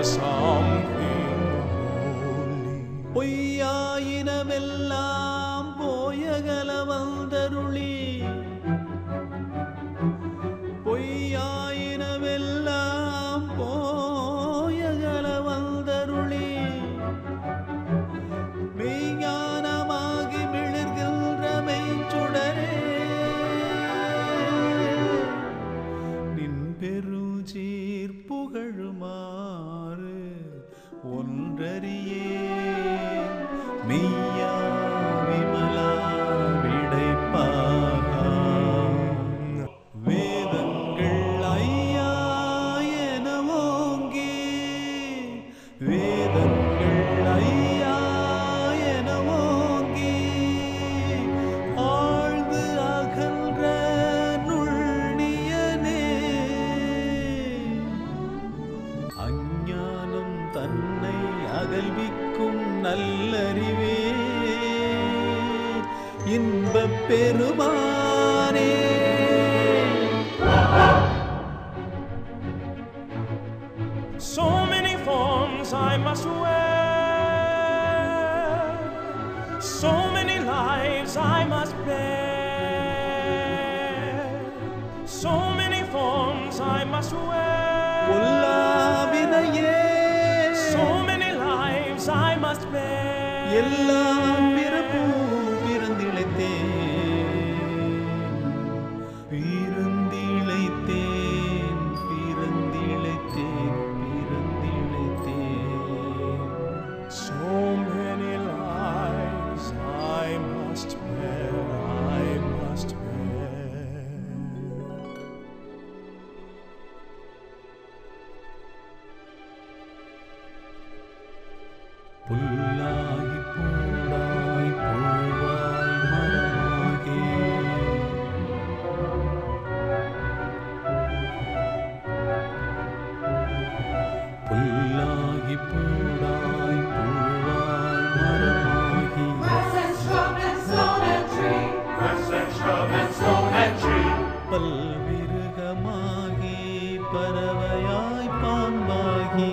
something holy. பொய்யாயினமெல்லாம் போயகல வந்தருளி பொய்யாயினமெல்லாம் போயகல வந்தருளி மெய்ஞானமாகி மிளிர்கின்ற மெய்ச்சுடரே நின் பெருஞ்சீர் புகழுமாறு ஒன்றறியே மெய்யா விமலா விடைப்பாகா வேதங்கள் ஐயா என ஓங்கி வேதங்கள் ஐயா என ஓங்கி ஆழ்ந்து அகன்ற நுண்ணியனே அஞ்ஞானம் தன்னை அகல்விக்கும் நல்லறிவே இன்பப் பெருமானே So many forms I must wear, so many lives I must bear, so many forms I must wear, பொல்லாவினையே so many lives I must bear. எல்லாம் பிறப்பும் பிறந்திழைத்தேன் பிறந்திழைத்தேன் பிறந்திழைத்தேன் பிறந்திழைத்தேன் So many lives I must bear, I must bear. புல்லாகி பூடாய் புழுவாய் மரமாகி புல்லாகி பூடாய் புழுவாய் மரமாகி Grass and shrub and stone and tree. Grass and shrub and stone and tree. பல்விருகமாகி பறவையாய் பாம்பாகி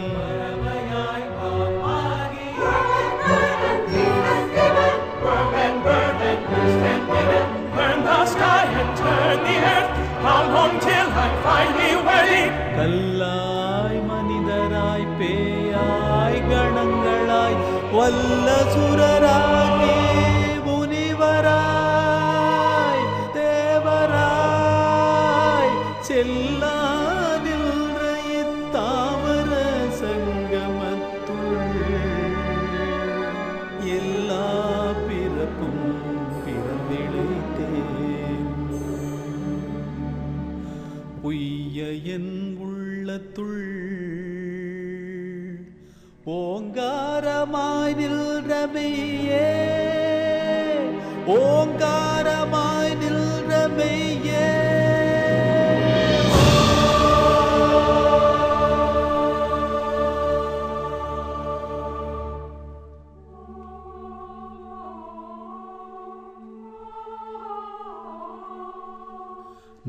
Worm and bird and beast and given. Burn the sky and turn the earth. How long till I finally worthy? கல்லாய் மனிதராய் பேயாய் கணங்களாய் வல்ல சுரராகி முனிவராய் தேவராய் செல்லாதில்ற இத்தாவர சங்கமத்துள் எல்லா பிறப்பும் பிறந்திழைத்தேன் உய்ய என் உள்ளத்துள் ஓங்காரமாய் நின்ற மெய்யே ஓங்காரமாய் நின்ற மெய்யே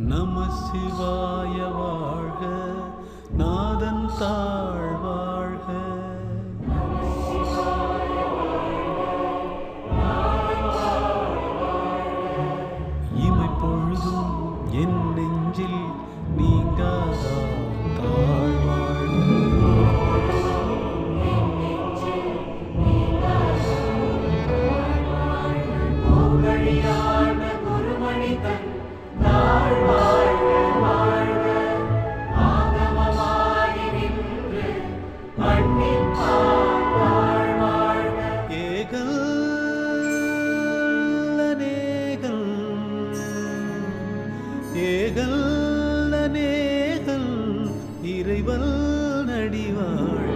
நம சிவாய வாழ்க நாதன் தாழ் வாழ்க இமை பொழுதும் என் நெஞ்சில் நீங்காதா தாழ் வாழ்க பூங்கழியான குருமணி தன் நாள் வாழ்க வாழ்க. ஆகமமாகி நின்று மன்னிப்பார் வாழ் வாழ்க. ஏகல் அநேகல் ஏகல் அநேகல் இறைவன் நடிவாழ்